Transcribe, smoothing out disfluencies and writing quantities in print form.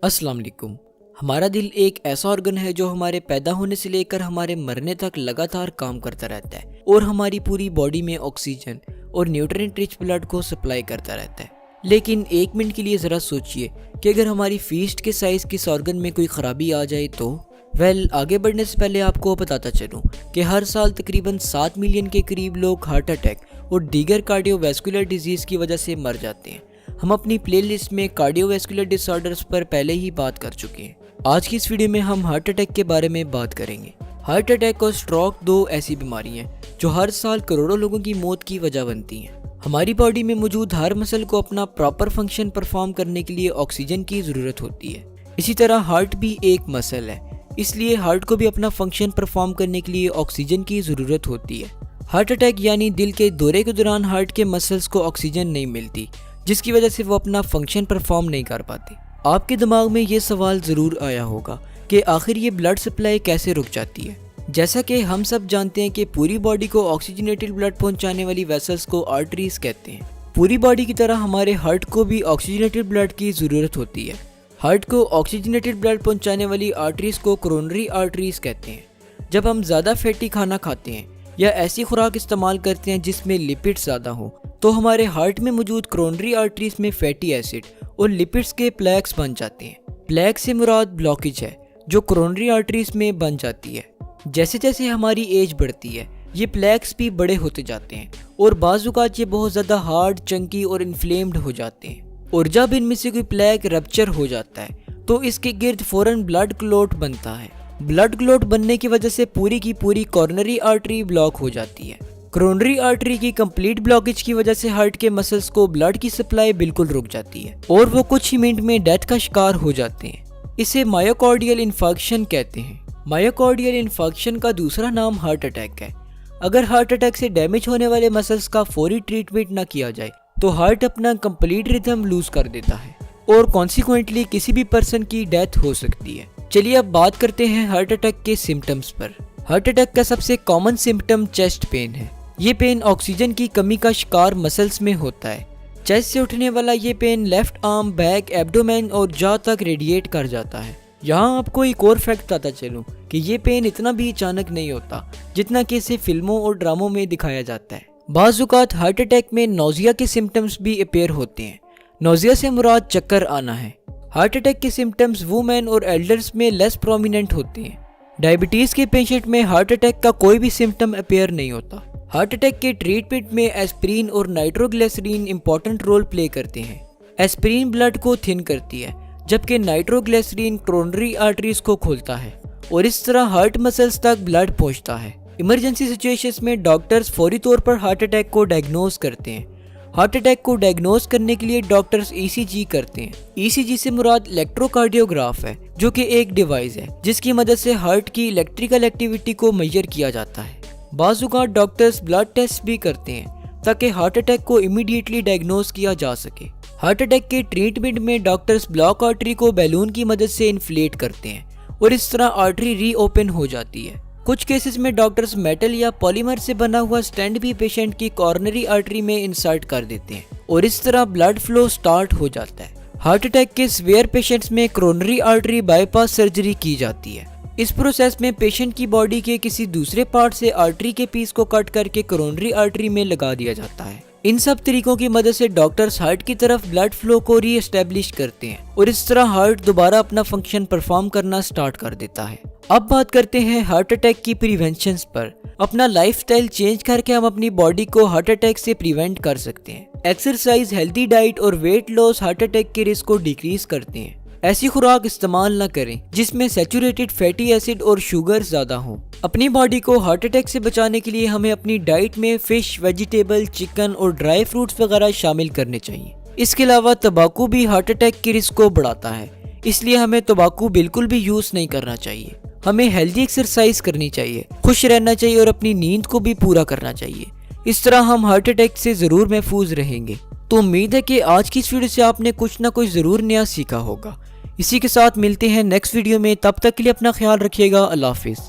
अस्सलाम वालेकुम। हमारा दिल एक ऐसा ऑर्गन है जो हमारे पैदा होने से लेकर हमारे मरने तक लगातार काम करता रहता है और हमारी पूरी बॉडी में ऑक्सीजन और न्यूट्रिएंट रिच ब्लड को सप्लाई करता रहता है। लेकिन एक मिनट के लिए ज़रा सोचिए कि अगर हमारी फीस्ट के साइज़ के इस ऑर्गन में कोई ख़राबी आ जाए तो आगे बढ़ने से पहले आपको बताता चलूँ कि हर साल तकरीबन 7 मिलियन के करीब लोग हार्ट अटैक और दीगर कार्डियोवैस्कुलर डिजीज़ की वजह से मर जाते हैं। हम अपनी प्लेलिस्ट में कार्डियोवैस्कुलर डिसऑर्डर्स पर पहले ही बात कर चुके हैं। आज की इस वीडियो में हम हार्ट अटैक के बारे में बात करेंगे। हार्ट अटैक और स्ट्रोक दो ऐसी बीमारी हैं जो हर साल करोड़ों लोगों की मौत की वजह बनती हैं। हमारी बॉडी में मौजूद हर मसल को अपना प्रॉपर फंक्शन परफॉर्म करने के लिए ऑक्सीजन की ज़रूरत होती है। इसी तरह हार्ट भी एक मसल है, इसलिए हार्ट को भी अपना फंक्शन परफॉर्म करने के लिए ऑक्सीजन की ज़रूरत होती है। हार्ट अटैक यानी दिल के दौरे के दौरान हार्ट के मसल्स को ऑक्सीजन नहीं मिलती, जिसकी वजह से वो अपना फंक्शन परफॉर्म नहीं कर पाते। आपके दिमाग में ये सवाल ज़रूर आया होगा कि आखिर ये ब्लड सप्लाई कैसे रुक जाती है। जैसा कि हम सब जानते हैं कि पूरी बॉडी को ऑक्सीजनेटेड ब्लड पहुंचाने वाली वेसल्स को आर्टरीज कहते हैं। पूरी बॉडी की तरह हमारे हार्ट को भी ऑक्सीजनेटेड ब्लड की ज़रूरत होती है। हार्ट को ऑक्सीजनेटेड ब्लड पहुंचाने वाली आर्टरीज को कोरोनरी आर्टरीज कहते हैं। जब हम ज़्यादा फैटी खाना खाते हैं या ऐसी खुराक इस्तेमाल करते हैं जिसमें लिपिड्स ज़्यादा हो तो हमारे हार्ट में मौजूद कोरोनरी आर्टरीज में फैटी एसिड और लिपिड्स के प्लेक्स बन जाते हैं। प्लेक से मुराद ब्लॉकेज है जो कोरोनरी आर्टरीज में बन जाती है। जैसे जैसे हमारी एज बढ़ती है ये प्लेक्स भी बड़े होते जाते हैं और बाज़ औक़ात ये बहुत ज़्यादा हार्ड, चंकी और इन्फ्लेम्ड हो जाते हैं। और जब इनमें से कोई प्लेक रप्चर हो जाता है तो इसके गिर्द फ़ौरन ब्लड क्लॉट बनता है। ब्लड क्लॉट बनने की वजह से पूरी की पूरी कोरोनरी आर्टरी ब्लॉक हो जाती है। कोरोनरी आर्टरी की कंप्लीट ब्लॉकेज की वजह से हार्ट के मसल्स को ब्लड की सप्लाई बिल्कुल रुक जाती है और वो कुछ ही मिनट में डेथ का शिकार हो जाते हैं। इसे मायोकार्डियल इन्फार्क्शन कहते हैं। मायोकार्डियल इन्फार्क्शन का दूसरा नाम हार्ट अटैक है। अगर हार्ट अटैक से डैमेज होने वाले मसल्स का फौरी ट्रीटमेंट न किया जाए तो हार्ट अपना कंप्लीट रिदम लूज कर देता है और कॉन्सिक्वेंटली किसी भी पर्सन की डेथ हो सकती है। चलिए अब बात करते हैं हार्ट अटैक के सिम्टम्स पर। हार्ट अटैक का सबसे कॉमन सिम्टम चेस्ट पेन है। ये पेन ऑक्सीजन की कमी का शिकार मसल्स में होता है। चेस्ट से उठने वाला ये pain left arm, back, abdomen और जॉ तक रेडिएट कर जाता है। यहाँ आपको एक और फैक्ट बताता चलूँ कि ये पेन इतना भी अचानक नहीं होता जितना कि इसे फिल्मों और ड्रामों में दिखाया जाता है। बाज़ औक़ात हार्ट अटैक में नौजिया के सिम्टम्स भी अपेयर होते हैं। नौजिया से मुराद चक्कर आना है। हार्ट अटैक के सिम्टम्स वुमेन और एल्डर्स में लेस प्रोमिनेंट होते हैं। डायबिटीज़ के पेशेंट में हार्ट अटैक का कोई भी सिम्टम अपेयर नहीं होता। हार्ट अटैक के ट्रीटमेंट में एस्पिरिन और नाइट्रोग्लिसरीन इंपॉर्टेंट रोल प्ले करते हैं। एस्पिरिन ब्लड को थिन करती है जबकि नाइट्रोग्लिसरीन कोरोनरी आर्टरीज को खोलता है और इस तरह हार्ट मसल्स तक ब्लड पहुंचता है। इमरजेंसी सिचुएशंस में डॉक्टर्स फौरी तौर पर हार्ट अटैक को डायग्नोज करते हैं। हार्ट अटैक को डायग्नोज करने के लिए डॉक्टर्स ईसीजी करते हैं। ईसीजी से मुराद इलेक्ट्रोकार्डियोग्राफ है जो कि एक डिवाइस है जिसकी मदद से हार्ट की इलेक्ट्रिकल एक्टिविटी को मेजर किया जाता है। बाज़ औक़ात डॉक्टर्स ब्लड टेस्ट भी करते हैं ताकि हार्ट अटैक को इमीडिएटली डायग्नोज किया जा सके। हार्ट अटैक के ट्रीटमेंट में डॉक्टर्स ब्लॉक आर्टरी को बैलून की मदद से इन्फ्लेट करते हैं और इस तरह आर्टरी रीओपन हो जाती है। कुछ केसेस में डॉक्टर्स मेटल या पॉलीमर से बना हुआ स्टेंट भी पेशेंट की कॉर्नरी आर्टरी में इंसर्ट कर देते हैं और इस तरह ब्लड फ्लो स्टार्ट हो जाता है। हार्ट अटैक के सीवियर पेशेंट्स में कोरोनरी आर्टरी बाईपास सर्जरी की जाती है। इस प्रोसेस में पेशेंट की बॉडी के किसी दूसरे पार्ट से आर्टरी के पीस को कट करके कोरोनरी आर्टरी में लगा दिया जाता है। इन सब तरीकों की मदद से डॉक्टर्स हार्ट की तरफ ब्लड फ्लो को री एस्टेब्लिश करते हैं और इस तरह हार्ट दोबारा अपना फंक्शन परफॉर्म करना स्टार्ट कर देता है। अब बात करते हैं हार्ट अटैक की प्रिवेंशन पर। अपना लाइफस्टाइल चेंज करके हम अपनी बॉडी को हार्ट अटैक से प्रिवेंट कर सकते हैं। एक्सरसाइज, हेल्दी डाइट और वेट लॉस हार्ट अटैक के रिस्क को डिक्रीज करते हैं। ऐसी खुराक इस्तेमाल न करें जिसमें सैचुरेटेड फैटी एसिड और शुगर ज़्यादा हो। अपनी बॉडी को हार्ट अटैक से बचाने के लिए हमें अपनी डाइट में फिश, वेजिटेबल, चिकन और ड्राई फ्रूट्स वगैरह शामिल करने चाहिए। इसके अलावा तंबाकू भी हार्ट अटैक के रिस्क को बढ़ाता है, इसलिए हमें तंबाकू बिल्कुल भी यूज़ नहीं करना चाहिए। हमें हेल्दी एक्सरसाइज करनी चाहिए, खुश रहना चाहिए और अपनी नींद को भी पूरा करना चाहिए। इस तरह हम हार्ट अटैक से ज़रूर महफूज रहेंगे। तो उम्मीद है कि आज की इस वीडियो से आपने कुछ ना कुछ ज़रूर नया सीखा होगा। इसी के साथ मिलते हैं नेक्स्ट वीडियो में। तब तक के लिए अपना ख्याल रखिएगा। अल्लाह हाफिज़।